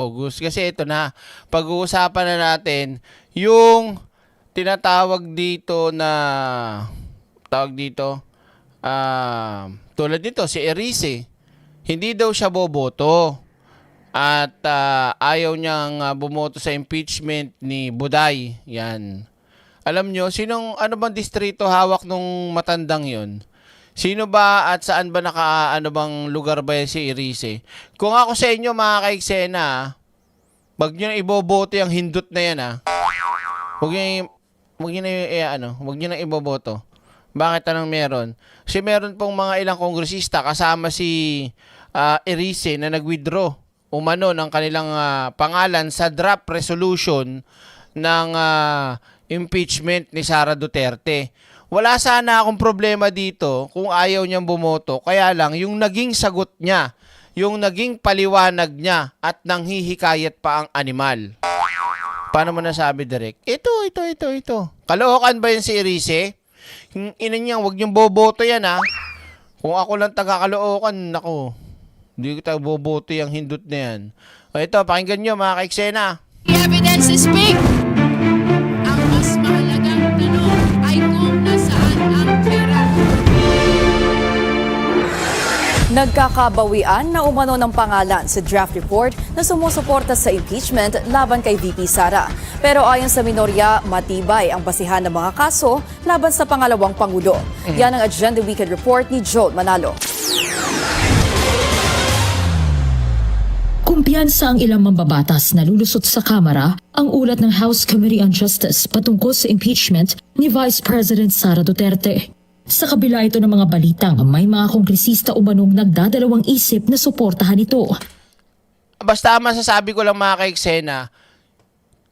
August. Kasi ito na, pag-uusapan na natin yung tinatawag dito na, tawag dito, tulad nito, si Erice. Hindi daw siya boboto. At ayaw niyang bumoto sa impeachment ni Buday. Yan. Alam nyo, ano bang distrito hawak nung matandang yon? Sino ba at saan ba ano bang lugar ba yan si Erice? Kung ako sa inyo mga kaiksena, wag nyo na iboboto yung hindot na yan Wag nyo na iboboto. Bakit anong meron? Kasi meron pong mga ilang kongresista kasama si Erice na nag-withdraw umano ng kanilang pangalan sa draft resolution ng impeachment ni Sara Duterte. Wala sana akong problema dito kung ayaw niyang bumoto. Kaya lang, yung naging sagot niya, yung naging paliwanag niya at nanghihikayat pa ang animal. Paano mo nasabi, Direk? Ito. Kalookan ba yan si Erice? Yung ina niya, huwag niyong boboto yan Kung ako lang taga-Caloocan, nako, hindi ko tayo boboto yung hindot na yan. O ito, pakinggan nyo mga kaiksena. The evidence is big. Ang mas mahalagang tanong ay kung nasaan ang pera. Nagkakabawian na umano ng pangalan sa draft report na sumusuporta sa impeachment laban kay VP Sara. Pero ayon sa minorya, matibay ang basihan ng mga kaso laban sa pangalawang Pangulo. Yan ang Agenda Weekend Report ni Joel Manalo. Kumpiyansa ang ilang mambabatas na lulusot sa Kamara ang ulat ng House Committee on Justice patungkol sa impeachment ni Vice President Sara Duterte. Sa kabila ito ng mga balitang may mga kongresista umanong nagdadalawang isip na suportahan ito. Basta masasabi ko lang mga kaiksena,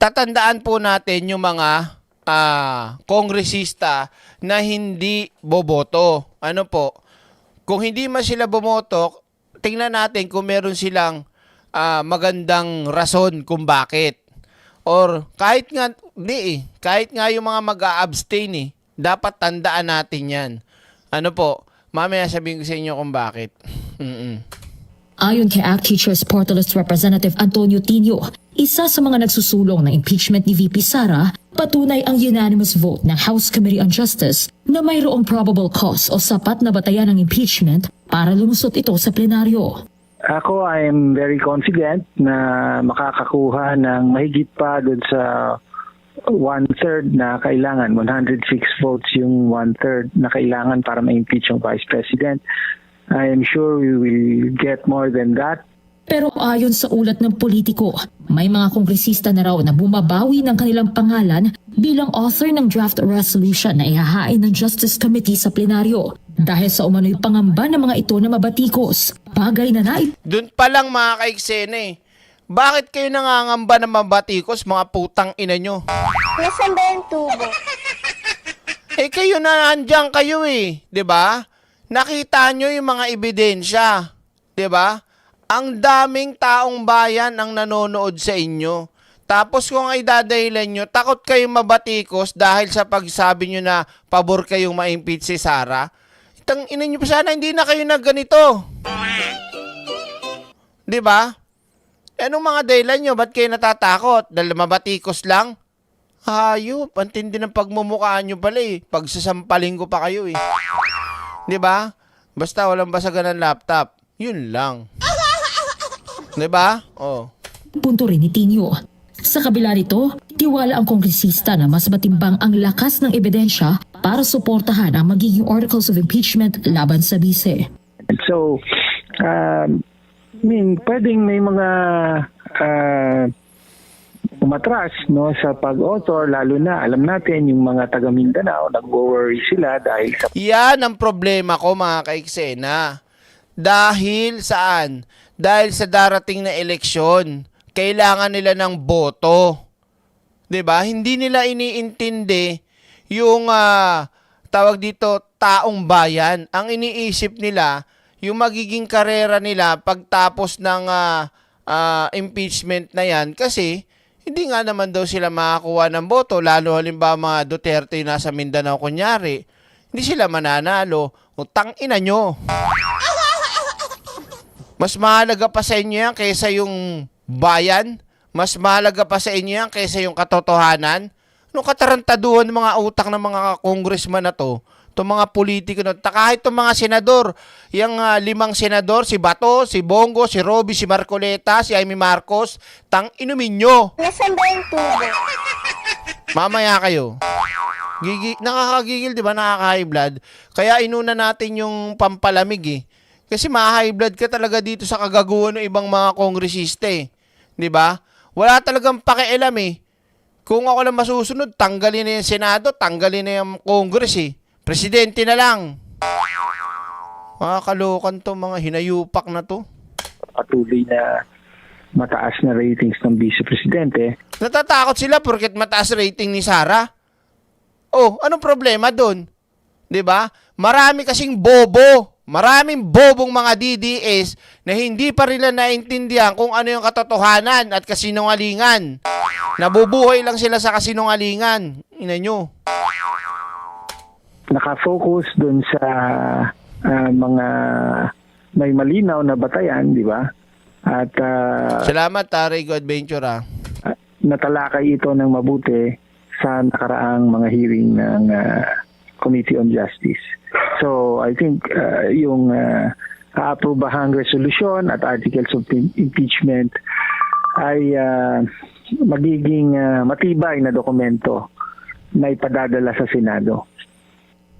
tatandaan po natin yung mga kongresista na hindi boboto. Ano po? Kung hindi man sila bumoto, tingnan natin kung meron silang magandang rason kung bakit. Or kahit nga yung mga mag-a-abstain dapat tandaan natin yan. Ano po, mamaya sabihin ko sa inyo kung bakit. Ayon kay ACT Teachers Party List Representative Antonio Tino, isa sa mga nagsusulong ng impeachment ni VP Sara, patunay ang unanimous vote ng House Committee on Justice na mayroong probable cause o sapat na batayan ng impeachment para lumusot ito sa plenaryo. Ako, I am very confident na makakakuha ng mahigit pa doon sa 1/3 na kailangan. 106 votes yung 1/3 na kailangan para ma-impeach yung Vice President. I am sure we will get more than that. Pero ayon sa ulat ng politiko, may mga kongresista na raw na bumabawi ng kanilang pangalan bilang author ng draft resolution na ihahain ng Justice Committee sa plenaryo. Dahil sa umano'y pangamba ng mga ito na mabatikos, bagay na Doon pa lang mga kaiksena Bakit kayo nangangamba ng mabatikos, mga putang ina nyo? Nasaan ba yung tubo? Kayo na nandiyan kayo 'di ba? Nakita nyo yung mga ebidensya, 'di ba? Ang daming taong bayan ang nanonood sa inyo. Tapos kung ay dadahilan nyo, takot kayong mabatikos dahil sa pagsabi nyo na pabor kayong ma-impeach si Sara. Itang ina nyo pa sana, hindi na kayo nagganito. 'Di ba? Anong mga dahilan nyo? Ba't kayo natatakot? Dahil mabatikos lang? Hayop, ang tindi ng pagmumukhaan nyo pala Pagsasampaling ko pa kayo 'Di ba? Basta walang basagan ng laptop. Yun lang. 'Di ba? punto rin ni Tino. Sa kabila nito, tiwala ang kongresista na mas matimbang ang lakas ng ebidensya para suportahan ang magiging articles of impeachment laban sa bise. So, pwedeng may mga umatras sa pag-author, lalo na alam natin yung mga taga Mindanao, nag-worry sila dahil sa... Yan ang problema ko mga kaiksena. Dahil saan? Dahil sa darating na eleksyon, kailangan nila ng boto. 'Di ba? Hindi nila iniintindi yung tawag dito taong bayan. Ang iniisip nila yung magiging karera nila pagtapos ng impeachment na yan kasi hindi nga naman daw sila makakuha ng boto, lalo halimbawa mga Duterte nasa Mindanao kunyari, hindi sila mananalo. Utang ina nyo. Mas mahalaga pa sa inyo yan kaysa yung bayan? Mas mahalaga pa sa inyo yan kaysa yung katotohanan? Anong katarantaduhan ng mga utak ng mga congressman na to? Itong mga politiko na to. Kahit itong mga senador, yung 5 senador, si Bato, si Bongo, si Robby, si Marcoleta, si Amy Marcos, inumin nyo. Nasaan ba yung tubo? Mamaya kayo. Nakakagigil, di ba? Nakaka-high blood. Kaya inuna natin yung pampalamig eh. Kasi ma-high blood ka talaga dito sa kagaguhan ng ibang mga kongresista eh. Di ba? Wala talagang pakialam eh. Kung ako lang masusunod, tanggalin na yung Senado, tanggalin na yung Congress eh. Presidente na lang. Makakalokan to, mga hinayupak na to. Patuloy na mataas na ratings ng Vice Presidente. Natatakot sila porket mataas rating ni Sara. Oh, anong problema doon? 'Di ba? Marami kasing bobo. Maraming bobong mga DDS na hindi pa rin naintindihan kung ano yung katotohanan at kasinungalingan. Nabubuhay lang sila sa kasinungalingan. Ina nyo. Nakafocus dun sa mga may malinaw na batayan, di ba? At Salamat, Rego Adventure natalakay ito ng mabuti sa nakaraang mga hearing ng Committee on Justice. So, I think yung kaaprobahang resolution at articles of impeachment ay magiging matibay na dokumento na ipadadala sa Senado.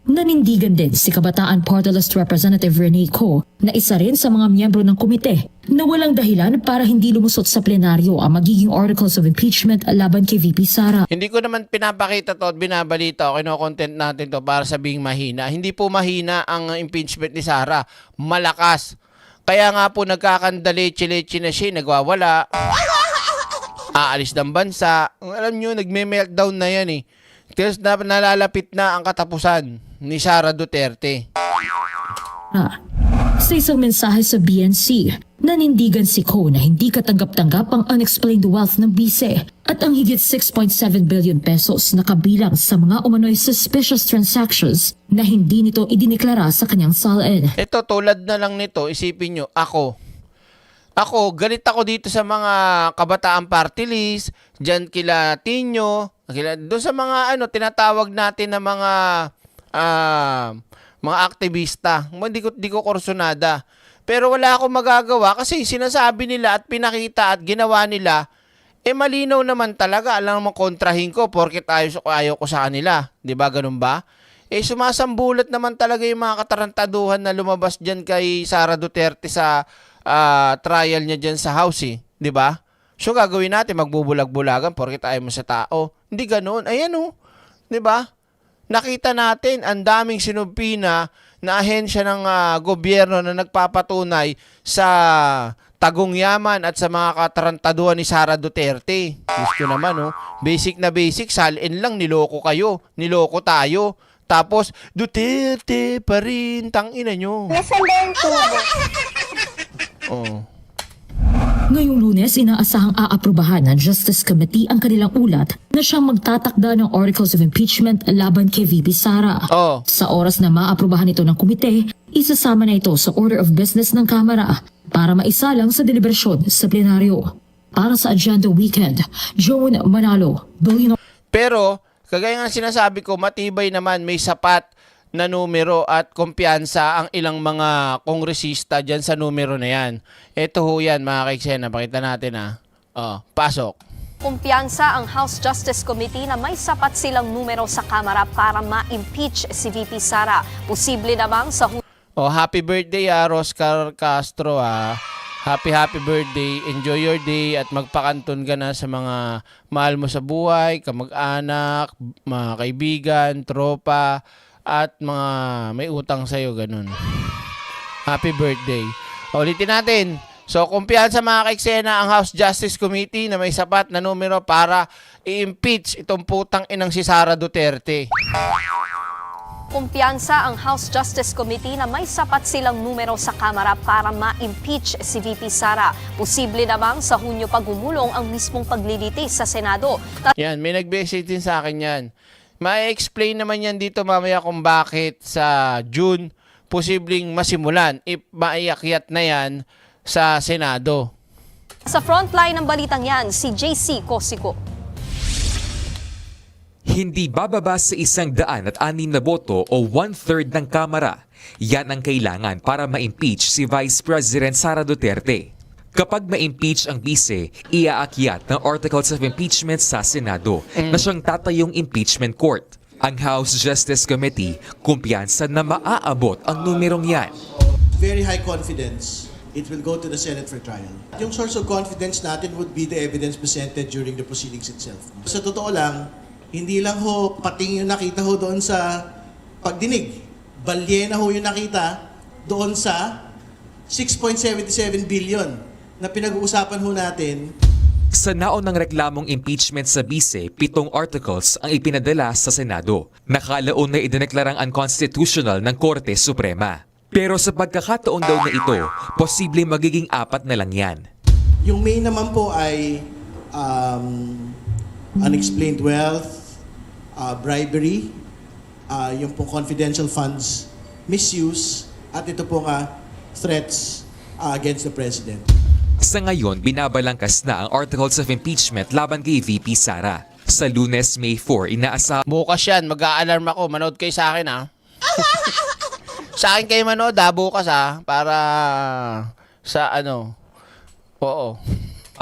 Nanindigan din si Kabataan Party List Representative Rene Co na isa rin sa mga miyembro ng komite na walang dahilan para hindi lumusot sa plenaryo ang magiging articles of impeachment laban kay VP Sara. Hindi ko naman pinapakita to at binabalita o kino-content natin to para sabing mahina. Hindi po mahina ang impeachment ni Sara. Malakas. Kaya nga po nagkakandaleche-leche na siya, nagwawala. Aalis ng bansa. Alam nyo, nagme-meltdown na yan eh. Kasi nalalapit na ang katapusan ni Sara Duterte. Sa isang mensahe sa BNC, nanindigan si Co na hindi katanggap-tanggap ang unexplained wealth ng bise at ang higit 6.7 billion pesos na kabilang sa mga umano'y suspicious transactions na hindi nito idineklara sa kanyang salin. Ito, tulad na lang nito, isipin nyo, ako, galit ako dito sa mga kabataan party list, dyan kila Tino, doon sa mga tinatawag natin na mga aktivista. Hindi ko kursunada. Pero wala akong magagawa kasi sinasabi nila at pinakita at ginawa nila, malinaw naman talaga. Alam mo, kontrahin ko porket ayaw ko sa kanila. Di ba, ganun ba? Sumasambulat naman talaga yung mga katarantaduhan na lumabas dyan kay Sara Duterte sa trial niya dyan sa House, eh. Di ba? So, gagawin natin, magbubulag-bulagan porket ayaw mo sa tao. Hindi ganun. Ayan, oh. Di ba? Nakita natin ang daming sinumpi na ahensya ng gobyerno na nagpapatunay sa tagong yaman at sa mga katarantaduhan ni Sara Duterte. Gusto naman, oh. Basic na basic, salin lang, niloko kayo, niloko tayo. Tapos, Duterte pa rin, tangina nyo. Nasaan ba yung tubo? Oh. Ngayong Lunes, inaasahang aaprubahan ng Justice Committee ang kanilang ulat na siyang magtatakda ng articles of impeachment laban kay VP Sara. Oh. Sa oras na maaprubahan ito ng komite, isasama na ito sa order of business ng Kamara para maisalang sa deliberasyon sa plenaryo. Para sa Agenda Weekend, Joan Manalo, Billionaire. Pero, kagaya nga sinasabi ko, matibay naman, may sapat na numero at kumpiyansa ang ilang mga kongresista dyan sa numero na yan. Ito ho yan, mga kaiksena. Pakita natin pasok. Kumpiyansa ang House Justice Committee na may sapat silang numero sa Kamara para ma-impeach si VP Sara. Posible namang sa Happy birthday Roscar Castro Happy birthday. Enjoy your day at magpakanton ka na sa mga mahal mo sa buhay, kamag-anak, mga kaibigan, tropa, at mga may utang sa'yo, ganun. Happy birthday. Ulitin natin. So, kumpiyansa mga kaiksena ang House Justice Committee na may sapat na numero para i-impeach itong putang inang si Sara Duterte. Kumpiyansa ang House Justice Committee na may sapat silang numero sa Kamara para ma-impeach si VP Sara. Posible namang sa Hunyo pagumulong ang mismong paglilitis sa Senado. Yan, may nag-message din sa akin yan. Ma-explain naman yan dito mamaya kung bakit sa June posibleng masimulan if maiakyat na yan sa Senado. Sa frontline ng balitang yan, si JC Cosico. Hindi bababa sa 106 na boto o 1/3 ng Kamara. Yan ang kailangan para ma-impeach si Vice President Sara Duterte. Kapag ma-impeach ang bise, iaakyat ng Articles of Impeachment sa Senado na siyang tatayong impeachment court. Ang House Justice Committee, kumpiyansa na maaabot ang numerong yan. Very high confidence it will go to the Senate for trial. Yung source of confidence natin would be the evidence presented during the proceedings itself. Sa totoo lang, hindi lang ho pating yung nakita ho doon sa pagdinig. Balye na ho yung nakita doon sa 6.77 billion na pinag-uusapan ho natin. Sa naunang reklamong impeachment sa bise, 7 articles ang ipinadala sa Senado. Nakalaon na idineklarang unconstitutional ng Korte Suprema. Pero sa pagkakataon daw na ito, posible magiging 4 na lang yan. Yung main naman po ay unexplained wealth, bribery, yung pong confidential funds misuse, at ito po nga threats against the President. Sa ngayon, binabalangkas na ang Articles of Impeachment laban kay VP Sara. Sa Lunes, May 4, inaasa Bukas yan, mag-a-alarm ako. Manood kayo sa akin, ha? Sa akin kayo manood, ha? Bukas, ha? Para sa ano. Oo.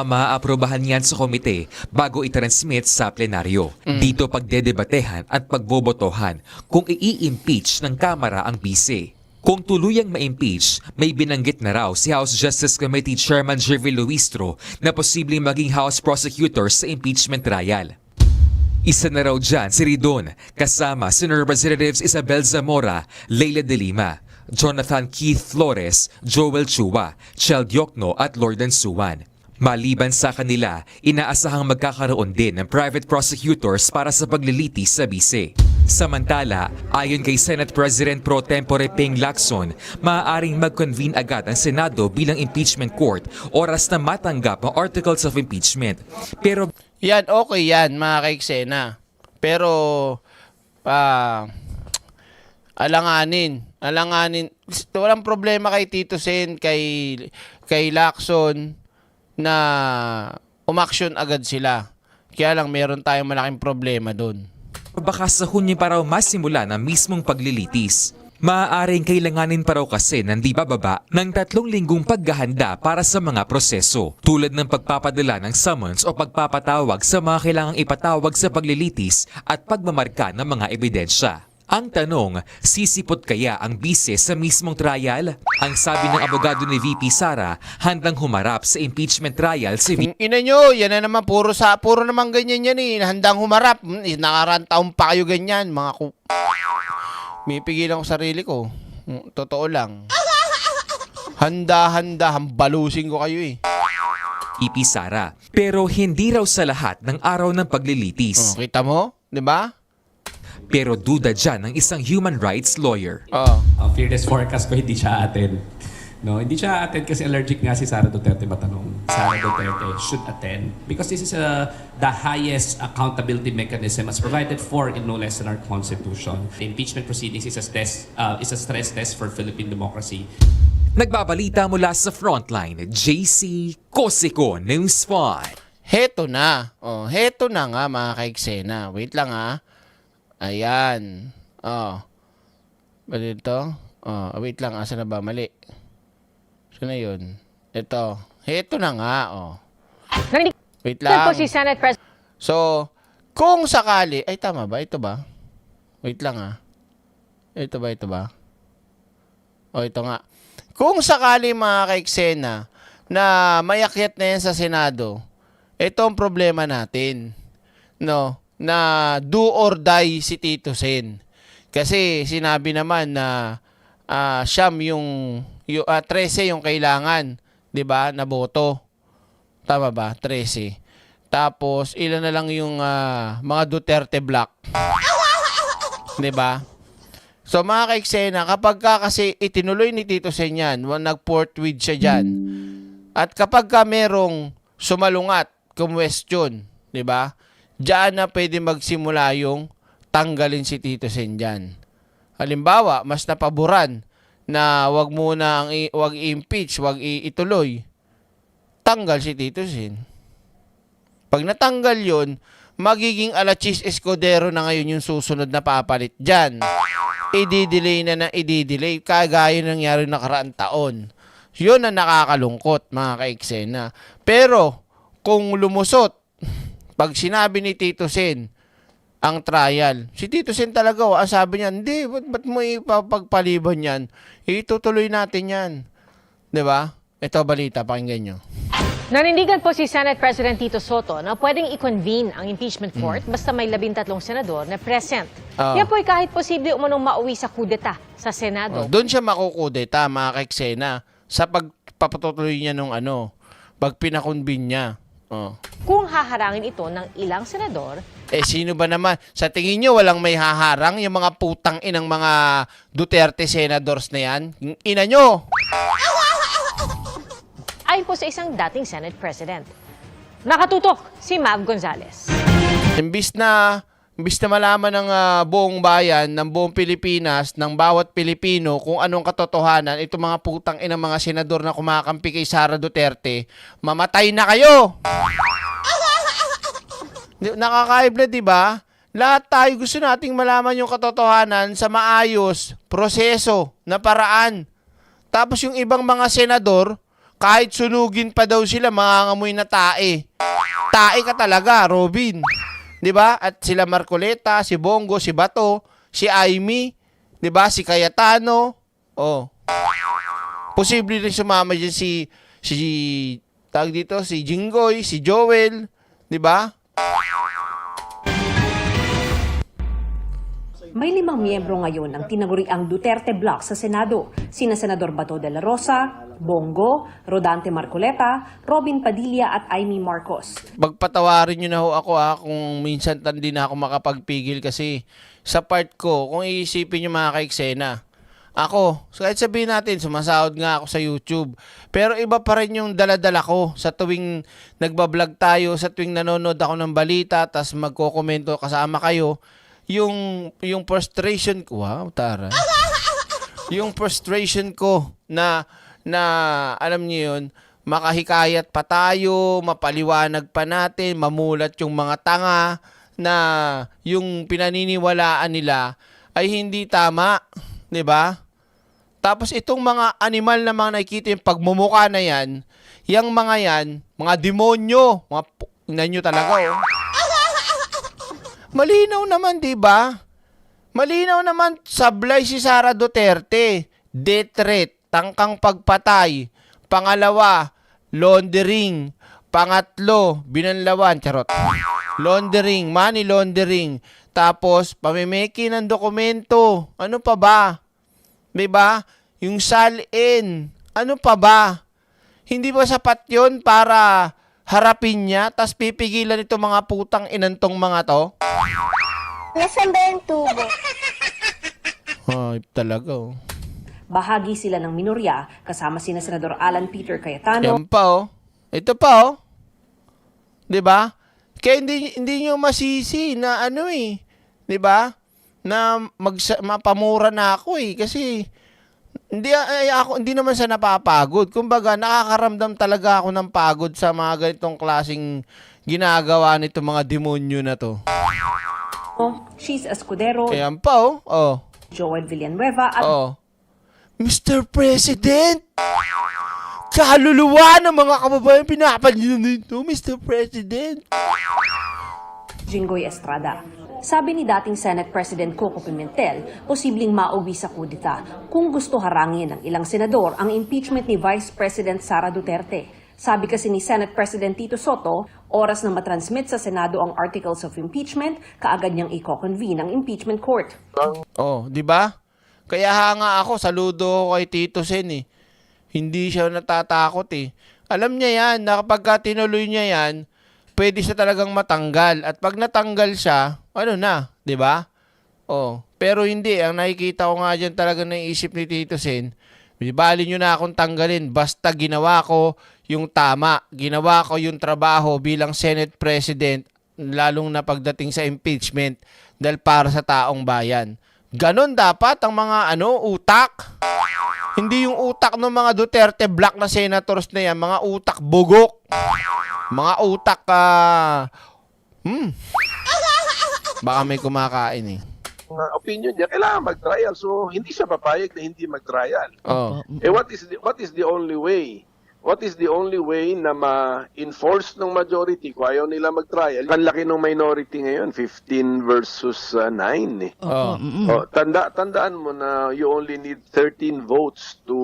maaaprobahan yan sa komite bago itransmit sa plenaryo. Dito pagdedebatehan at pagbobotohan kung i-impeach ng Kamara ang bise. Kung tuluyang ma-impeach, may binanggit na raw si House Justice Committee Chairman Jervil Luistro na posibleng maging House Prosecutor sa impeachment trial. Isa na raw dyan si Ridon, kasama Senator Representatives Isabel Zamora, Leila de Lima, Jonathan Keith Flores, Joel Chua, Chel Diokno at Lorden Suwan. Maliban sa kanila, inaasahang magkakaroon din ng private prosecutors para sa paglilitis sa bise. Samantala, ayon kay Senate President Pro Tempore Ping Lacson, maaaring mag-convene agad ang Senado bilang impeachment court oras na matanggap ang articles of impeachment. Pero Yan, okay yan, mga kaiksena. Pero, alanganin. Walang problema kay Tito Sen, kay Lacson, na umaksyon agad sila. Kaya lang, meron tayong malaking problema doon. baka sa Hunyo pa raw masimula ng mismong paglilitis. Maaaring kailanganin pa raw kasi ng di bababa ng 3 linggong paghahanda para sa mga proseso, tulad ng pagpapadala ng summons o pagpapatawag sa mga kailangang ipatawag sa paglilitis at pagmamarka ng mga ebidensya. Ang tanong, sisipot kaya ang bise sa mismong trial? Ang sabi ng abogado ni VP Sara, handang humarap sa impeachment trial si VP. Ina nyo, yan na naman, puro naman ganyan yan eh. Handang humarap. Nakaraan taon pa kayo ganyan, mga May pigilan ko sarili ko. Totoo lang. Handa, hambalusin ko kayo eh. VP Sara. Pero hindi raw sa lahat ng araw ng paglilitis. Kita mo? Di ba? Pero duda dyan ng isang human rights lawyer. Ang fearless forecast ko hindi siya attend. No, hindi siya attend kasi allergic nga si Sara Duterte matanong. Sara Duterte should attend because this is the highest accountability mechanism as provided for in no less than our constitution. The impeachment proceedings is a stress test for Philippine democracy. Nagbabalita mula sa Frontline, JC Cosico, News 5. Heto na. Heto na nga mga kaiksena. Wait lang ha. Ayan. Ba dito? Wait lang. Asa na ba? Mali. Saan na yun? Ito. Heto na nga. Wait lang. si Senate President So, kung sakali... Ay, tama ba? Ito ba? Wait lang ha. Ito ba? Ito nga. Kung sakali mga kaiksena na mayakyat na yan sa Senado, ito ang problema natin. No? Na do or die si Tito Sen. Kasi sinabi naman na siyam yung 13 yung kailangan, 'di ba? Na boto. Tama ba? 13. Tapos ilan na lang yung mga Duterte block. 'Di ba? So mga kaiksena, kapag kasi itinuloy ni Tito Sen yan, nag-forthwith siya dyan. At kapag merong sumalungat, kumwestiyon, 'di ba? Diyan na pwede magsimula yung tanggalin si Tito Sen dyan. Halimbawa, mas napaboran na wag i-impeach, wag ituloy. tanggal si Tito Sen. Pag natanggal yun, magiging Alachis Escudero na ngayon yung susunod na papalit dyan. I-delay na i-delay, kagaya nangyari nakaraang taon. Yun ang nakakalungkot, mga ka-eksena. Pero, kung lumusot, pag sinabi ni Tito Sen, ang trial, si Tito Sen talaga, ang sabi niya, hindi, ba't mo ipapagpaliban yan? Itutuloy natin yan. Diba? Ito balita, pakinggan nyo. Nanindigan po si Senate President Tito Soto na pwedeng i-convene ang impeachment court basta may 13 senador na present. Yan po'y kahit posible umunong mauwi sa kudeta sa Senado. Doon siya makukudeta, mga ka-eksena, sa pagpapatuloy niya nung pag pinakonvene niya. Kung haharangin ito ng ilang senador, Sino ba naman? Sa tingin nyo, walang may haharang? Yung mga putang inang mga Duterte senadors na yan? Yung ina nyo! ayon po sa isang dating Senate President. Nakatutok si Mav Gonzales. Imbis na malaman ng buong bayan, ng buong Pilipinas, ng bawat Pilipino kung anong katotohanan, itong mga putang inang mga senador na kumakampi kay Sara Duterte, mamatay na kayo! Nakakaibla, di ba? Lahat tayo gusto nating malaman yung katotohanan sa maayos, proseso, na paraan. Tapos yung ibang mga senador, kahit sunugin pa daw sila, mangangamoy na tae. Tae ka talaga, Robin. Di ba? At sila Marcoleta, si Bongo, si Bato, si Aimee, di ba? Si Cayetano. Posible rin sumama dyan si Jinggoy, si Joel, di ba? May 5 miyembro ngayon ang tinaguriang Duterte Block sa Senado. Sina Senador Bato de la Rosa, Bongo, Rodante Marcoleta, Robin Padilla at Aimee Marcos. Pagpatawarin nyo na ho ako kung minsan hindi na ako makapagpigil kasi sa part ko, kung iisipin nyo mga ka-eksena, ako, kahit sabihin natin, sumasahod nga ako sa YouTube, pero iba pa rin yung daladala ko sa tuwing nagbablog tayo, sa tuwing nanonood ako ng balita, tas magkokomento kasama kayo, yung frustration ko, wow, tara. Yung frustration ko na alam niyo yun, makahikayat pa tayo, mapaliwanag pa natin, mamulat yung mga tanga na yung pinaniniwalaan nila ay hindi tama, 'di ba? Tapos itong mga animal na mga nakikita yung pagmumukha na yan, yung mga yan, mga demonyo, tingnan nyo talaga, Malinaw naman, di ba? Malinaw naman, sablay si Sara Duterte. Death threat, tangkang pagpatay. Pangalawa, laundering. Pangatlo, binanlawan. Charot. Laundering, money laundering. Tapos, pamimeki ng dokumento. Ano pa ba? Di ba? Yung salin. Ano pa ba? Hindi ba sapat yun para harapin niya, tas pipigilan itong mga putang inantong mga to? Nasaan ba yung tubo? Ay, talaga, Bahagi sila ng minorya, kasama sina Senador Alan Peter Cayetano. Yan pa, Ito pa, Di ba? Kaya hindi nyo masisi na di ba? Na mapamura na ako kasi hindi naman sa napapagod. Kumbaga, nakakaramdam talaga ako ng pagod sa mga ganitong klaseng ginagawa nito mga demonyo na to. She's Escudero, Kaya pa, Joel Villanueva at Mr. President! Kaluluwa ng mga kababayan pinapansin nito, Mr. President! Jinggoy Estrada. Sabi ni dating Senate President Coco Pimentel, posibleng mauwi sa kudeta kung gusto harangin ng ilang senador ang impeachment ni Vice President Sara Duterte. Sabi kasi ni Senate President Tito Soto, oras na matransmit sa Senado ang articles of impeachment, kaagad niyang i-convene ang impeachment court. Di ba? Kaya hanga ako, saludo ko kay Tito Sen Hindi siya natatakot Alam niya yan, na kapag tinuloy niya yan, pwede siya talagang matanggal. At pag natanggal siya, di ba? Pero hindi, ang nakikita ko nga dyan talaga ng isip ni Tito Sen, bali nyo na akong tanggalin, basta ginawa ko yung tama, ginawa ko yung trabaho bilang Senate President, lalong na pagdating sa impeachment, dahil para sa taong bayan. Ganon dapat ang mga utak. Hindi yung utak ng mga Duterte black na senators na yan, mga utak bugok. Mga utak baka may kumakain eh. Opinion niya, kailangan mag-trial. So, hindi siya papayag na hindi mag-trial. Oh. What is the only way? What is the only way na ma-enforce ng majority kung ayaw nila mag-trial? Ang laki ng minority ngayon, 15 versus 9 eh. Oh. Tandaan mo na you only need 13 votes to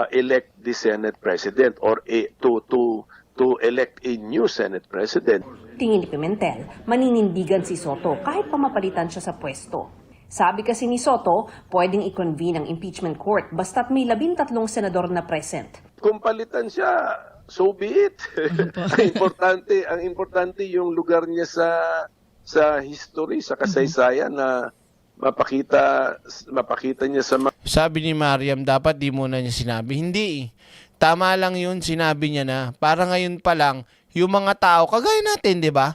elect the Senate President or to elect a new Senate President. Tingin ni Pimentel, maninindigan si Soto kahit pamapalitan siya sa pwesto. Sabi kasi ni Soto, pwedeng i-convene ang impeachment court basta't may 13 senador na present. Kung palitan siya, so be it. ang importante yung lugar niya sa history, sa kasaysayan na mapakita niya sa Sabi ni Mariam, dapat di muna niya sinabi. Hindi eh. Tama lang yun, sinabi niya na. Para ngayon pa lang, yung mga tao, kagaya natin, di ba?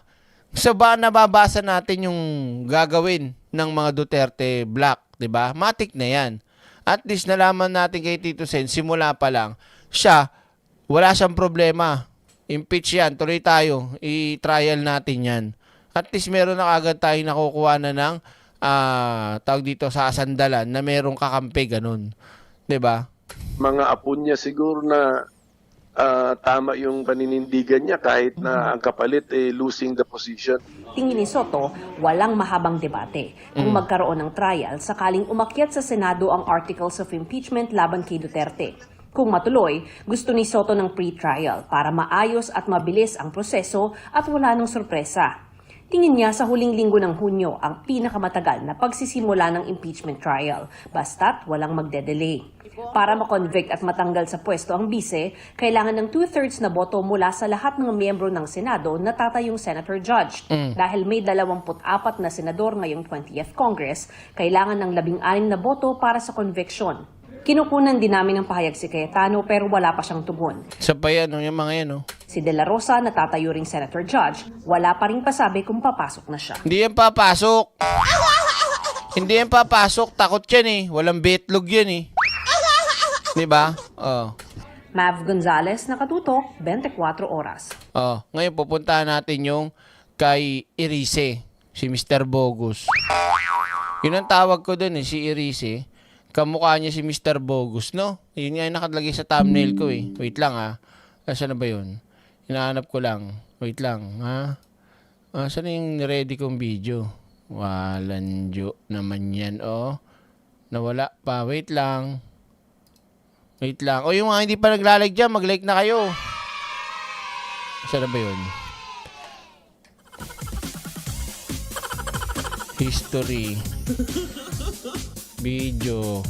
Sa ba nababasa natin yung gagawin ng mga Duterte Black, di ba? Matik na yan. At least nalaman natin kay Tito Sen, simula pa lang, siya, wala siyang problema. Impeach yan, tuloy tayo. I-trial natin yan. At least meron na agad tayo nakukuha na ng tawag dito sa sandalan na merong kakampi, ganun. Di ba? Mga apo niya siguro na tama yung paninindigan niya kahit na ang kapalit losing the position. Tingin ni Soto, walang mahabang debate kung magkaroon ng trial sakaling umakyat sa Senado ang articles of impeachment laban kay Duterte. Kung matuloy, gusto ni Soto ng pre-trial para maayos at mabilis ang proseso at wala ng sorpresa. Tingin niya sa huling linggo ng Hunyo ang pinakamatagal na pagsisimula ng impeachment trial, basta't walang magde-delay. Para makonvict at matanggal sa pwesto ang bise, kailangan ng 2/3 na boto mula sa lahat ng miyembro ng Senado na tatayong senator judge. Dahil may 24 na senador ngayong 20th Congress, kailangan ng 16 na boto para sa conviction. Kinukunan din namin ng pahayag si Cayetano pero wala pa siyang tugon. Sa pa yan, yung mga yan, Si De La Rosa na tatayo ring senator judge, wala pa ring pasabi kung papasok na siya. Hindi yan papasok. Hindi yan papasok. Takot yan eh. Walang betlog yan eh. Di ba? Oh. Mav Gonzalez, nakatutok, 24 oras. Oh. Ngayon, pupuntahan natin yung kay Erice. Si Mr. Bogus. Yun ang tawag ko dun eh, si Erice. Kamukha niya si Mr. Bogus, no? Yun nga yung nakalagay sa thumbnail ko eh. Wait lang Saan na ba yun? Hinahanap ko lang. Wait lang, ha? Saan yung ready kong video? Walanjo naman yan, Nawala pa. Wait lang. Wait lang. Yung mga hindi pa naglalike dyan, mag-like na kayo. Saan na ba yun? History. Video.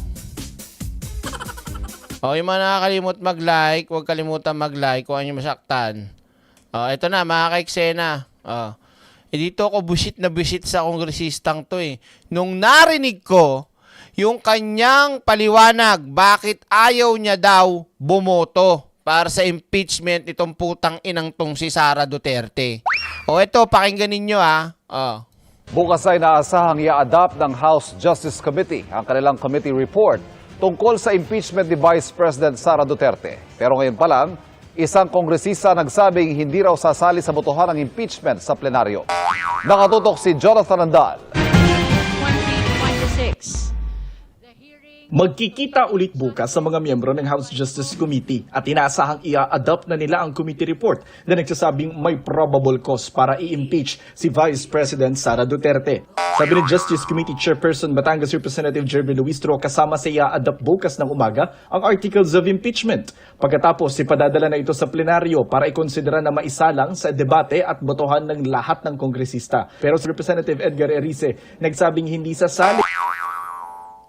Yung mga nakakalimut mag-like, huwag kalimutan mag-like kung ano yung masaktan. Ito na, mga kaiksena. Dito ako busit na busit sa kongresistang to eh. Nung narinig ko yung kanyang paliwanag, bakit ayaw niya daw bumoto para sa impeachment itong putang inang tong si Sara Duterte. Ito, pakinggan ninyo Bukas ay naasahang i-adapt ng House Justice Committee ang kanilang committee report tungkol sa impeachment ni Vice President Sara Duterte. Pero ngayon pa lang, isang kongresista nagsabing hindi raw sasali sa botohan ng impeachment sa plenaryo. Nakatutok si Jonathan Andal. 2026. Magkikita ulit bukas sa mga miyembro ng House Justice Committee at inaasahang i-adopt na nila ang committee report na nagsasabing may probable cause para i-impeach si Vice President Sara Duterte. Sabi ni Justice Committee Chairperson Batangas Representative Jervin Luistro, kasama sa i-adopt bukas ng umaga ang articles of impeachment. Pagkatapos, ipadadala na ito sa plenaryo para ikonsidera na maisalang sa debate at botohan ng lahat ng kongresista. Pero si Representative Edgar Erice nagsabing hindi sasali.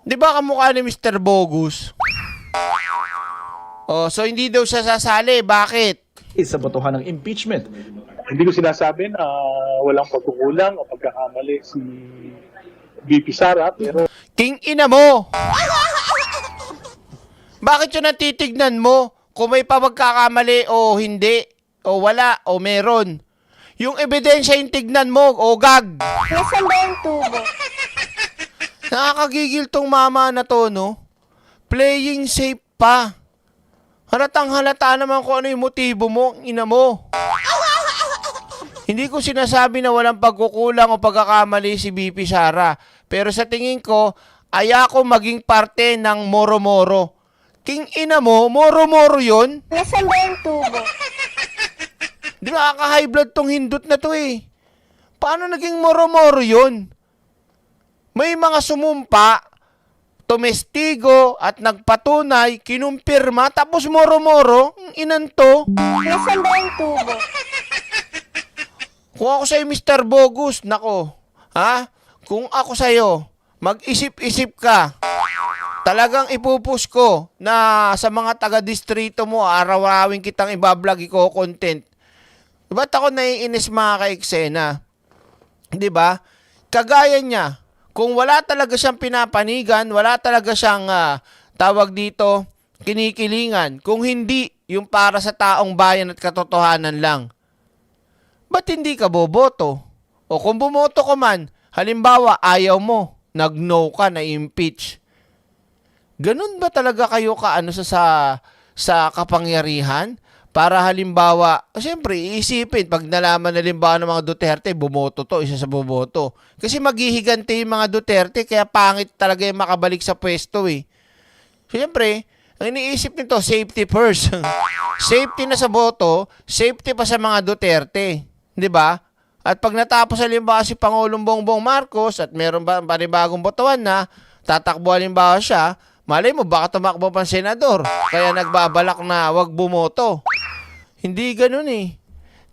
Di ba kamukha ni Mr. Bogus? So hindi daw siya sasali. Bakit? Sa botohan ng impeachment. Hindi ko sinasabi na walang pagkukulang o pagkakamali si VP Sara, pero... King ina mo! Bakit yun natitignan mo? Kung may pagkakamali o hindi, o wala, o meron. Yung ebidensya yung tignan mo, o gag! Nasaan ba yung tubo? Nakakagigil tong mama na to, no? Playing safe pa. Halatang halata naman kung ano yung motibo mo, ina mo. Hindi ko sinasabi na walang pagkukulang o pagkakamali si BP Sara. Pero sa tingin ko, ayako maging parte ng moro-moro. King ina mo, moro-moro yun? Nasaan ba yung tubo? Di ba, kaka-high blood tong hindot na to eh. Paano naging moro-moro yun? May mga sumumpa, tumestigo at nagpatunay, kinumpirma, tapos moro-moro, inan to. Nasaan ba yung tubo? Kung ako sa'yo, Mr. Bogus, nako, ha? Kung ako sa'yo, mag-isip-isip ka. Talagang ipupus ko na sa mga taga-distrito mo, araw-arawin kitang ibablog, content. Ba't ako naiinis mga ka-eksena? Diba? Kagaya niya, kung wala talaga siyang pinapanigan, wala talaga siyang tawag dito, kinikilingan, kung hindi yung para sa taong bayan at katotohanan lang, ba't hindi ka boboto? O kung bumoto ko man, halimbawa ayaw mo, nag-no ka, na-impeach. Ganun ba talaga kayo kaano sa kapangyarihan? Para halimbawa, siyempre, iisipin, pag nalaman halimbawa ng mga Duterte, bumoto to, isa sa boboto. Kasi maghihiganti yung mga Duterte, kaya pangit talaga yung makabalik sa pwesto eh. Siyempre, ang iniisip nito, safety first. Safety na sa boto, safety pa sa mga Duterte. Di ba? At pag natapos halimbawa si Pangulong Bongbong Marcos at meron ba panibagong botohan na, tatakbo halimbawa siya, malay mo, baka tumakbo pang senador. Kaya nagbabalak na wag bumoto. Hindi ganun eh.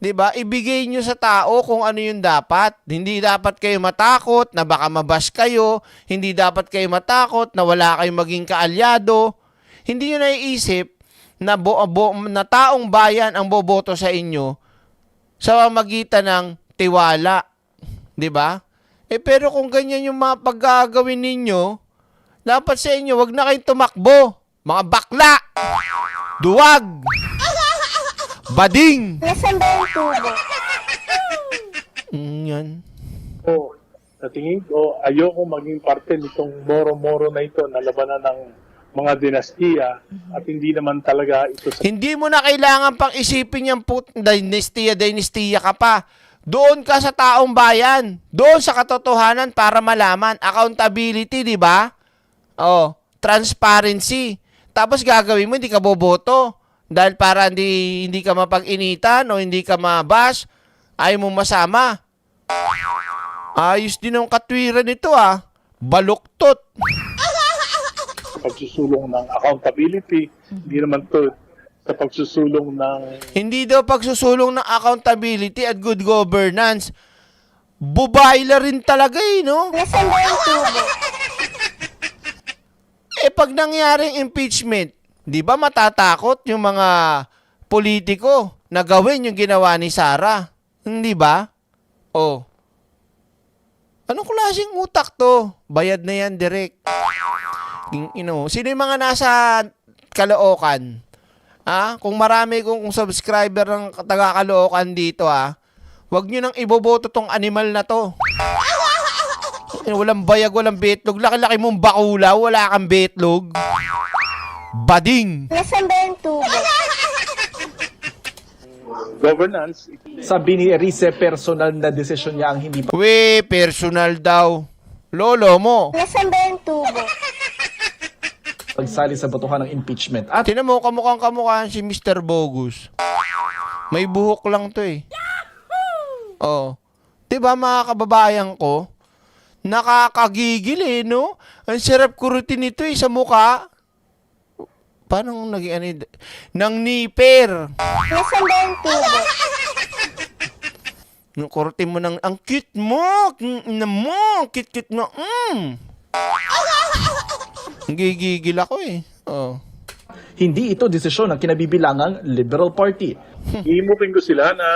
'Di ba? Ibigay nyo sa tao kung ano yung dapat. Hindi dapat kayo matakot na baka mabash kayo. Hindi dapat kayo matakot na wala kayong maging kaalyado. Hindi nyo naiisip na, na taong bayan ang boboto sa inyo sa pamamagitan ng tiwala. 'Di ba? Pero kung ganyan yung mga paggagawin ninyo, dapat sa inyo, wag na kayong tumakbo. Mga bakla! Duwag! Bading! Nasaan ba yung tubo? Yan. So, sa tingin ko, ayoko maging parte nitong moro-moro na ito na labanan ng mga dinastiya at hindi naman talaga ito sa... Hindi mo na kailangan pang isipin yung dinastiya ka pa. Doon ka sa taong bayan. Doon sa katotohanan para malaman. Accountability, di ba? Oh, transparency. Tapos gagawin mo, hindi ka boboto. Dahil para hindi ka mapag-initan o hindi ka mabash, ayaw mo masama. Ayos din ang katwiran nito Baluktot. Pagsusulong ng accountability, hindi naman to sa pagsusulong ng... Hindi daw pagsusulong ng accountability at good governance. Bubayla rin talaga no? Nasaan ba yung tubo? Pag nangyaring impeachment, di ba matatakot yung mga politiko na gawin yung ginawa ni Sara? Hindi ba? Oh. Anong klaseng utak to? Bayad na yan, direct. Sino yung mga nasa Caloocan? Kung marami kung subscriber ng taga-Caloocan dito, wag nyo nang iboboto tong animal na to. Walang bayag, walang betlog. Laki-laki mong bakula, wala kang betlog. Bading! Nasaan ba yung tubo? Governance. Sabi ni Erice, personal na desisyon niya ang hindi personal daw. Lolo mo. Nasaan ba yung tubo? pagsali sa botohan ng impeachment. At tinan mo, kamukhang si Mr. Bogus. May buhok lang to eh. Oh. Diba mga kababayan ko? Nakakagigil eh, no? Ang sarap kurutin nito eh, sa mukha. Paano naging ano yun? Nang niper. Nasaan ba yung tubo? Yung kurutin mo ng, ang cute mo. Cute mo. Gigigil ako eh. Oh. hindi ito desisyon ng kinabibilangang Liberal Party. Hihimukin ko sila na...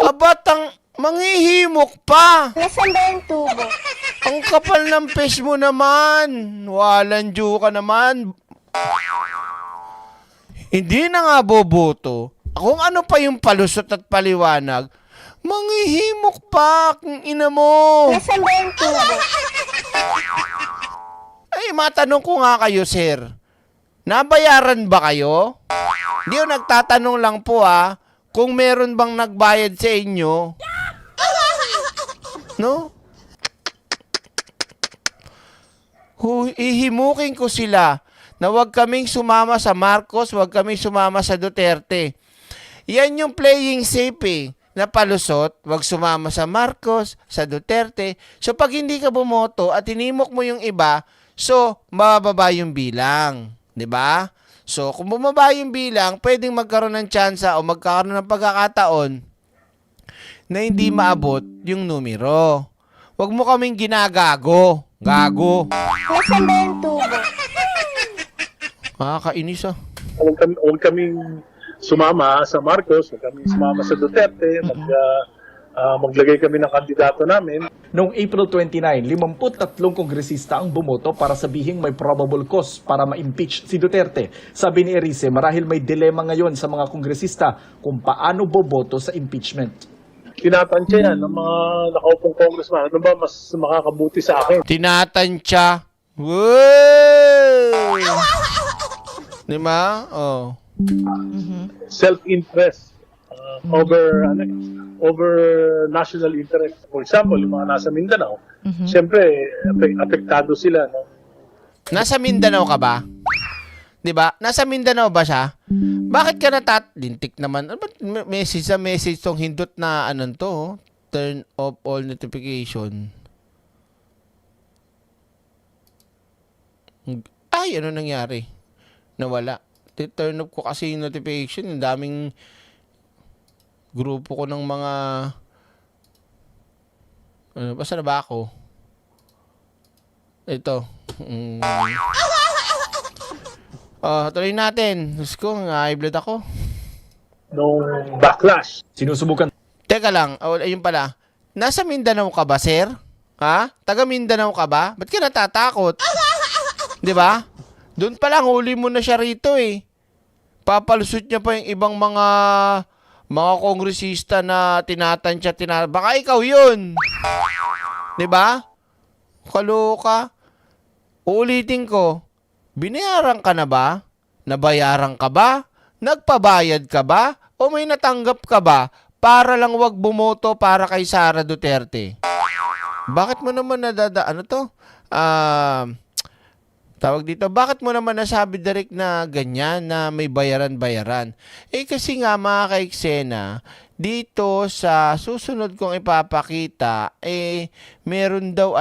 Abatang manghihimok pa. Nasaan ba yung tubo? Ang kapal ng face mo naman. Walang due ka naman. Hindi na nga boboto. Kung ano pa yung palusot at paliwanag, manghihimok pa, kung ina mo. Nasaan ba yung tubo? matanong ko nga kayo, sir. Nabayaran ba kayo? Di o nagtatanong lang po kung meron bang nagbayad sa inyo. No? Ihimukin ko sila na huwag kaming sumama sa Marcos, huwag kaming sumama sa Duterte. Yan yung playing safe na palusot, huwag sumama sa Marcos, sa Duterte. So pag hindi ka bumoto at tinimok mo yung iba, so mababa yung bilang. 'Di ba? So kung bumaba yung bilang, pwedeng magkaroon ng tsansa o magkaroon ng pagkakataon na hindi maabot yung numero. Huwag mo kaming ginagago. Gago. Nasaan ba yung tubo? Kainis Huwag kaming sumama sa Marcos, huwag kaming sumama sa Duterte, maglagay kami ng kandidato namin. Noong April 29, 53 kongresista ang bumoto para sabihing may probable cause para ma-impeach si Duterte. Sabi ni Erice, marahil may dilema ngayon sa mga kongresista kung paano boboto sa impeachment. Tinatansya yan ng mga nakaupong congressman. Ano ba mas makakabuti sa akin? Tinatansya. Wow! Di ba? Oh. Self-interest over national interest. For example, yung mga nasa Mindanao, siyempre, apektado sila. No? Nasa Mindanao ka ba? 'Di ba? Nasa Mindanao ba siya? Bakit ka lintik naman? Message tong hindot na to, turn off all notification. Ay, ano nangyari? Nawala. Turn off ko kasi yung notification. Ang daming grupo ko ng mga basta na ba ako? Ito. Tuloy natin. Diyos ko, high blood ako. Nung backlash. Sinusubukan. Teka lang, ayun pala. Nasa Mindanao ka ba, sir? Ha? Taga Mindanao ka ba? Ba't ka natatakot? Di ba? Doon pa lang, huli mo na siya rito Papalusot niya pa yung ibang mga kongresista na tinatansya. Baka ikaw yun. Di ba? Kaloka. Uulitin ko. Binayaran ka na ba? Nabayaran ka ba? Nagpabayad ka ba? O may natanggap ka ba para lang wag bumoto para kay Sara Duterte? Bakit mo naman tawag dito, bakit mo naman nasabi direct na ganyan na may bayaran-bayaran? Kasi nga mga ka-eksena, dito sa susunod kong ipapakita, meron daw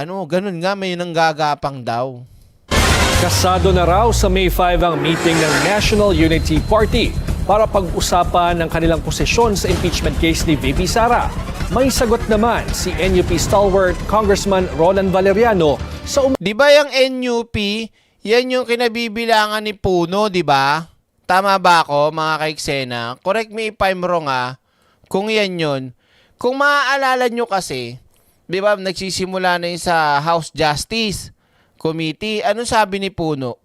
ganun nga, may nanggagapang daw. Kasado na raw sa May 5 ang meeting ng National Unity Party para pag-usapan ang kanilang posisyon sa impeachment case ni VP Sara. May sagot naman si NUP stalwart Congressman Roland Valeriano sa Di ba yung NUP, yan yung kinabibilangan ni Puno, di ba? Tama ba ako, mga ka-eksena? Correct me if I'm wrong kung yan yun. Kung maaalala nyo kasi, di ba, nagsisimula na yun sa House Justice Committee. Ano sabi ni Puno?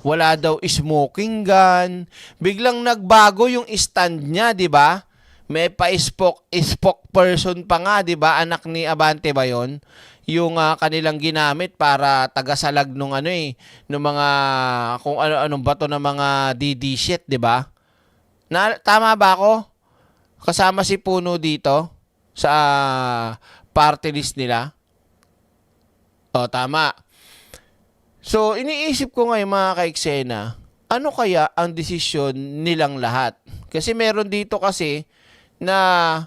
Wala daw smoking gun. Biglang nagbago yung stand niya, di ba? May spokesperson pa nga, di ba? Anak ni Abante ba yun? Yung kanilang ginamit para tagasalag nung nung mga kung anong bato ng mga DD shit, di ba? Tama ba ako? Kasama si Puno dito sa party list nila. Tama. So, iniisip ko ngayon mga ka-eksena, ano kaya ang desisyon nilang lahat? Kasi meron dito kasi na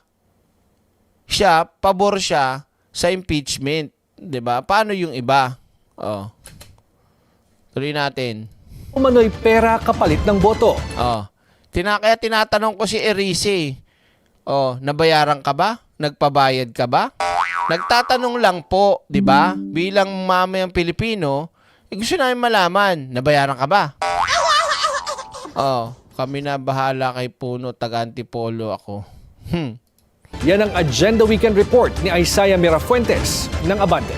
pabor siya sa impeachment. 'Di ba? Paano yung iba? Tuloy natin. umano'y pera kapalit ng boto. Kaya tinatanong ko si Erice. Nabayaran ka ba? Nagpabayad ka ba? Nagtatanong lang po, 'di ba? Bilang mamayang Pilipino, gusto namin malaman, nabayaran ka ba? Kami na bahala kay Puno, taga-Antipolo ako. Yan ang Agenda Weekend Report ni Isaiah Mirafuentes ng Abante.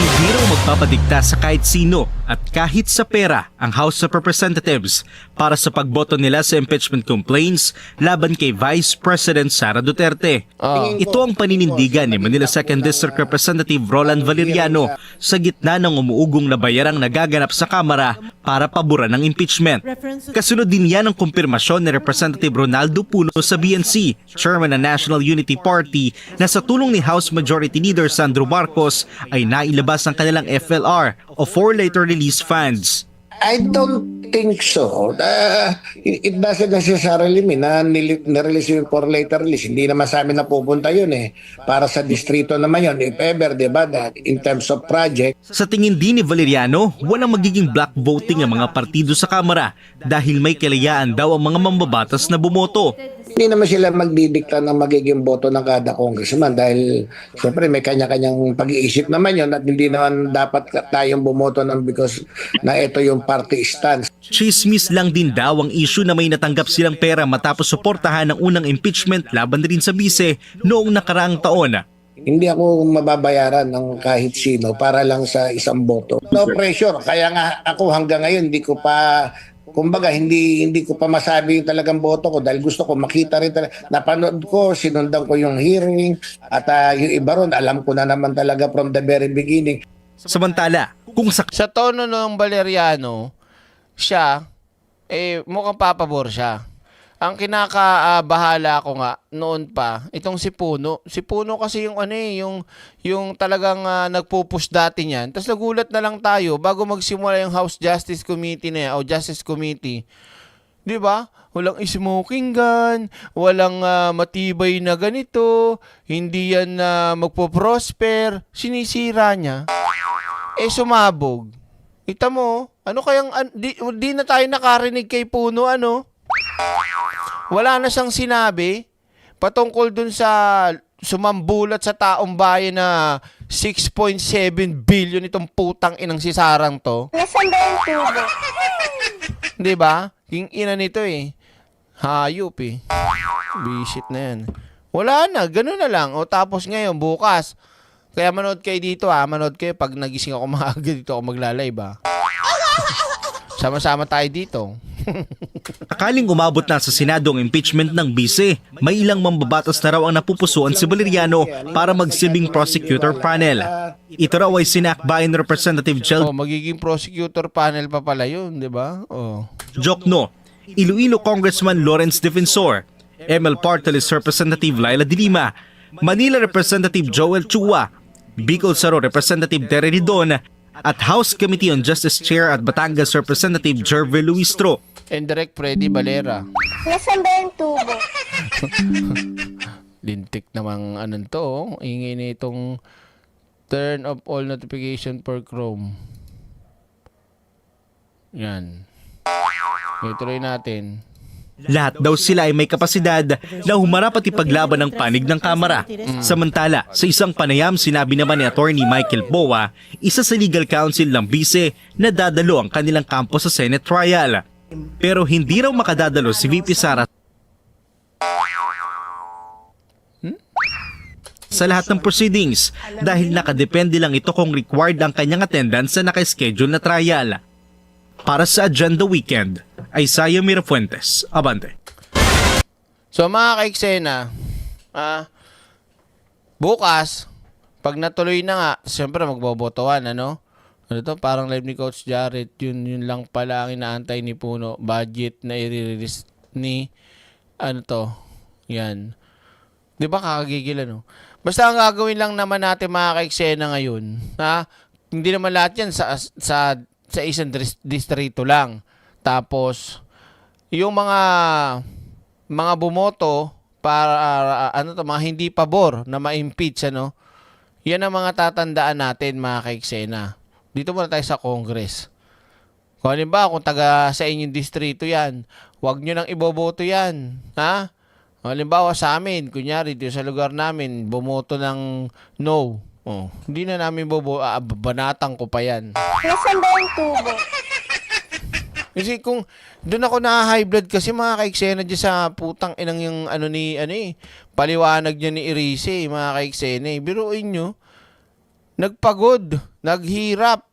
Hindi Hindi raw magpapadikta sa kahit sino at kahit sa pera ang House of Representatives para sa pagboto nila sa impeachment complaints laban kay Vice President Sara Duterte. Ito ang paninindigan ni Manila 2nd District Representative Roland Valeriano sa gitna ng umuugong na bayarang nagaganap sa Kamara para paboran ng impeachment. Kasunod din yan ang kumpirmasyon ni Representative Ronaldo Puno sa BNC, Chairman ng National Unity Party, na sa tulong ni House Majority Leader Sandro Marcos ay nailabas ang kanilang FLR o for later release funds. I don't think so. It doesn't necessarily mean na nirelease yung for later release. Hindi naman sa amin napupunta yun eh. Para sa distrito naman yun. If ever, di ba, in terms of project. Sa tingin din ni Valeriano, walang magiging block voting ang mga partido sa Kamara dahil may kalayaan daw ang mga mambabatas na bumoto. Hindi naman sila magdidikta ng magiging boto ng kada congressman dahil siyempre may kanya-kanyang pag-iisip naman yun at hindi naman dapat tayong bumoto ng because na ito yung party stance. Chismis lang din daw ang issue na may natanggap silang pera matapos suportahan ng unang impeachment laban rin sa bise noong nakaraang taon. Hindi ako mababayaran ng kahit sino para lang sa isang boto. No pressure. Kaya nga ako hanggang ngayon hindi ko pa kumbaga hindi ko pa masabi yung talagang boto ko dahil gusto ko makita rin talaga. Napanood ko, sinundan ko yung hearing at yung iba ron, alam ko na naman talaga from the very beginning. Samantala, kung sa tono ng Valeriano, siya, mukhang papabor siya. Ang kinakabahala ko nga noon pa, itong si Puno. Si Puno kasi yung yung talagang nagpo-push dati niyan. Tapos nagulat na lang tayo bago magsimula yung House Justice Committee na yan, o Justice Committee. 'Di ba? Walang smoking gun, walang matibay na ganito, hindi yan magpo-prosper, sinisira niya. Sumabog. Kita mo, ano kayang di na tayo nakarinig kay Puno Wala na siyang sinabi patungkol dun sa sumambulat sa taong bayan na 6.7 billion itong putang inang si Sarang to. Nasaan ba yung tubo? Diba? Yung ina nito hayop Bisit na yan. Wala na, ganun na lang. O tapos ngayon, bukas. Kaya manood kayo dito manood kayo pag nagising ako maaga dito ako magla-live Sama-sama tayo dito. Akaling umabot na sa Senado ang impeachment ng bise, may ilang mambabatas na raw ang napupusuan si Valeriano para magsilbing prosecutor panel. Ito raw ay sinakbayan ng Representative Chel. Magiging prosecutor panel pa pala yun, di ba? Jokno, Iloilo Congressman Lawrence Defensor, ML Party List Representative Laila de Lima, Manila Representative Joel Chua, Bicol Saro Representative Terry Ridon, at House Committee on Justice Chair at Batangas Representative Jervy Luistro. And Direct Freddy Valera. Nasaan ba yung tubo? Lintik namang ingay na itong turn off all notification for Chrome. Yan. Ituloy natin. Lahat daw sila ay may kapasidad na humarap at ipaglaban ng panig ng Kamara. Samantala, sa isang panayam sinabi naman ni Attorney Michael Boa, isa sa legal counsel ng bise, na dadalo ang kanilang kampo sa Senate trial. Pero hindi raw makadadalo si VP Sara sa lahat ng proceedings dahil nakadepende lang ito kung required ang kanyang attendance sa naka-schedule na trial. Para sa Agenda Weekend, Isaiah Mirafuentes, Abante. So mga kaiksena, bukas, pag natuloy na nga, siyempre magbobotohan, parang live ni Coach Jared, yun lang pala ang inaantay ni Puno, budget na i-release ni, yan. Di ba kakagigil, Basta ang gagawin lang naman natin mga kaiksena ngayon, hindi naman lahat yan sa isang distrito lang. Tapos, yung mga bumoto para, mga hindi pabor na ma-impeach, yan ang mga tatandaan natin, mga kaiksena. Dito muna tayo sa Congress. Kung halimbawa, kung taga sa inyong distrito yan, huwag nyo nang iboboto yan. Halimbawa sa amin, kunyari, dito sa lugar namin, bumoto ng no. Hindi na namin banatang ko pa yan. Nasaan ba yung tubo? Kasi kung doon ako na-high blood kasi mga kaiksena dyan sa putang inang yung paliwanag niya ni Irise, mga kaiksena. Biruin nyo, nagpagod, naghirap,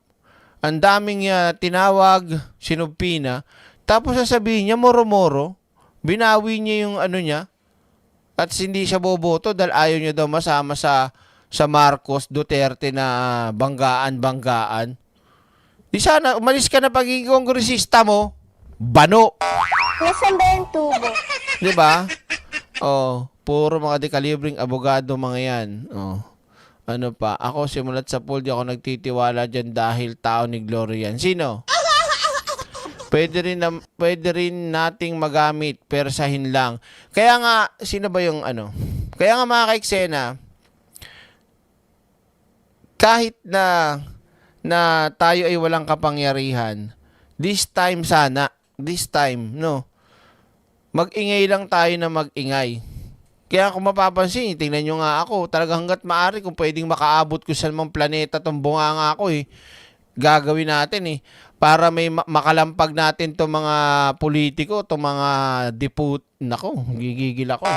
ang daming tinawag, sinubpina, tapos sasabihin niya, moro-moro, binawi niya yung ano niya, at hindi siya boboto dahil ayaw niya daw masama sa Marcos Duterte na banggaan. Di sana, umalis ka na pagiging kongresista mo, bano. Nasaan ba yung tubo? Di ba? Oh, puro mga dekalibring abogado mga yan. Oh. Ano pa? Ako simulat sa pool, di ako nagtitiwala dyan dahil tao ni Gloria yan. Sino? Pwede rin nating magamit, persahin lang. Kaya nga, sino ba yung ano? Kaya nga mga kaiksena, kahit na tayo ay walang kapangyarihan, this time, no, mag-ingay lang tayo na mag-ingay. Kaya kung mapapansin, tingnan nyo nga ako, talagang hanggat maaari kung pwedeng makaabot ko sa mga planeta tong bunganga ako gagawin natin para may makalampag natin tong mga politiko, tong mga gigigil ako.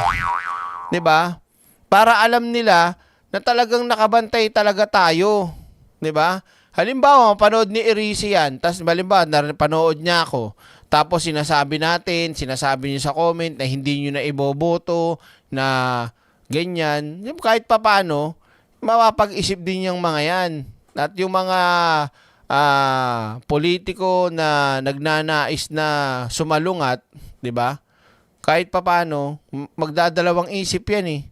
'Di ba? Para alam nila na talagang nakabantay talaga tayo. 'Di ba? Halimbawa, panood ni Erisi yan, tapos halimbawa, panood niya ako, tapos sinasabi niyo sa comment na hindi niyo na iboboto, na ganyan, kahit papaano, mapapag-isip din yung mga yan. At yung mga politiko na nagnanais na sumalungat, di ba? Kahit papaano, magdadalawang isip yan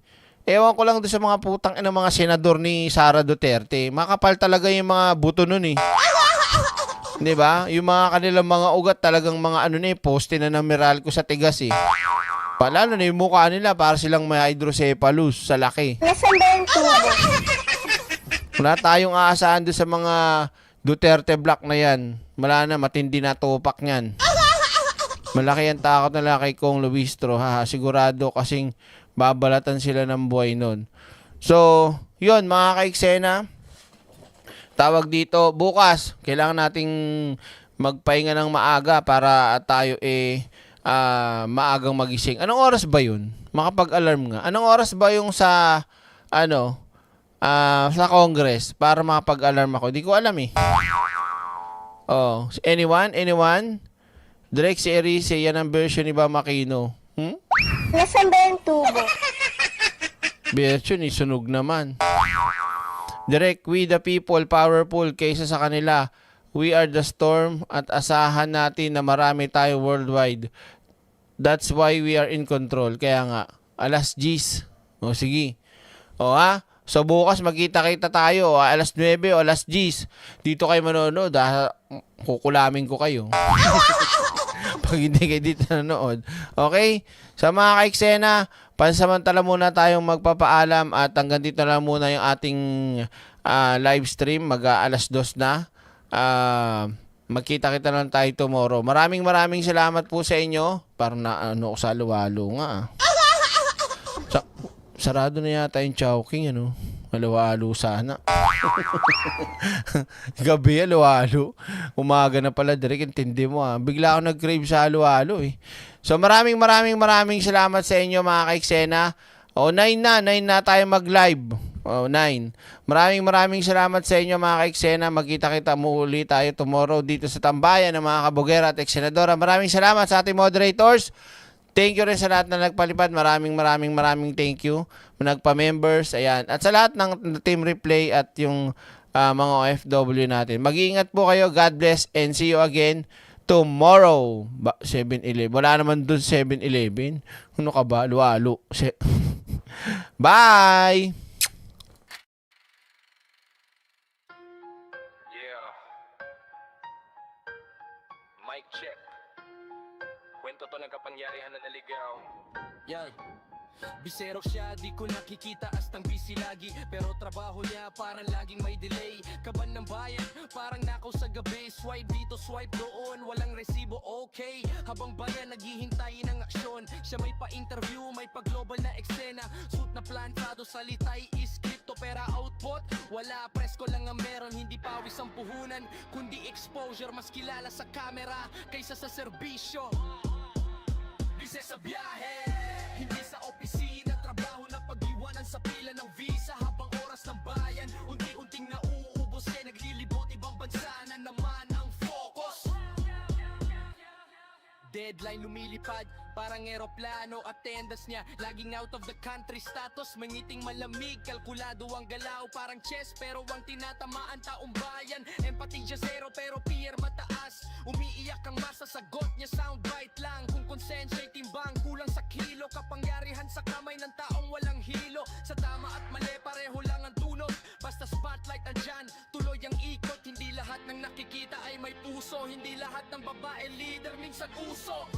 Ewan ko lang doon sa mga putang ng mga senador ni Sara Duterte. Makapal talaga yung mga buto nun Di ba? Yung mga kanilang mga ugat talagang mga poste na ng Meralco sa tigas Palalo na yung mukha nila para silang may hydrocephalus sa laki. Nasaan ba yung tubo? Wala tayong aasahan doon sa mga Duterte block na yan. Wala na, matindi na topak niyan. Malaki ang takot nila kay Kong Luistro. Sigurado kasing babalatan sila ng buhay nun. So, yun mga kaiksena. Tawag dito, bukas, kailangan nating magpahinga ng maaga para tayo maagang magising. Anong oras ba yun? Makapag-alarm nga. Anong oras ba yung sa sa Congress para makapag-alarm ako? Di ko alam Oh, anyone? Direct si Erice, yan ang version ni Bam Aquino. Nasaan ba yung tubo? Version, sunog naman. Direct, we the people, powerful kaysa sa kanila. We are the storm at asahan natin na marami tayo worldwide. That's why we are in control. Kaya nga, alas 10. O sige. So bukas magkita-kita tayo. Alas 9 o alas 10. Dito kayo manonood. Kukulamin ko kayo. Pag hindi kayo dito nanonood. Okay? Sa mga kaiksena, pansamantala muna tayong magpapaalam at hanggang dito na muna yung ating live stream. Alas 2 na. Magkita-kita lang tayo tomorrow. Maraming salamat po sa inyo. Parang sa luwalo nga. Sarado na yata yung Chowking, Halo-halo sana. Gabi, halo-halo. Umaga na pala, direct, intindi mo Bigla ako nag-crave sa halo-halo So maraming salamat sa inyo mga kaiksena. 9 na tayo mag-live. 9. Maraming salamat sa inyo mga kaiksena. Magkita-kita muli tayo tomorrow dito sa tambayan ng mga kabugera at eksenadora. Maraming salamat sa ating moderators. Thank you rin sa lahat na nagpalipad. Maraming thank you. Nagpa-members, ayan. At sa lahat ng Team Replay at yung mga OFW natin. Mag-iingat po kayo. God bless and see you again tomorrow. 7-11. Wala naman dun 7-11. Ano ka ba? Luwalo. Bye! Mic check. Kwento to ng kapangyarihan na naligaw. Yan. Bisero siya, di ko nakikita astang busy lagi. Pero trabaho niya parang laging may delay. Kaban ng bayan, parang nakaw sa gabi. Swipe dito, swipe doon, walang resibo, okay. Habang bayan naghihintay ng aksyon. Siya may pa-interview, may pa-global na eksena. Suit na plantado, salitay is crypto. Pera output, wala, presko lang ang meron. Hindi pawis ang puhunan, kundi exposure. Mas kilala sa camera kaysa sa serbisyo. Bisa sa biyahe, hindi sa opisina. Trabaho na pag-iwanan sa pila ng visa. Habang oras ng bayan, unti-unting nauwi. deadline lumilipad parang eroplano. Attendance niya laging out of the country. Status mangiting malamig, kalkulado ang galaw parang chess, pero ang tinatamaan taong bayan. Empathy siya zero pero fear mataas. Umiiyak ang masasagot niya, soundbite lang. Kung konsensya ay timbang, kulang sa kilo. Kapangyarihan sa kamay ng taong walang hilo. Sa tama at mali pareho lang ang tunog. Basta spotlight andyan, tuloy ang ikot. Hindi lahat ng nakikita ay may puso. Hindi lahat ng babae leader minsan uso.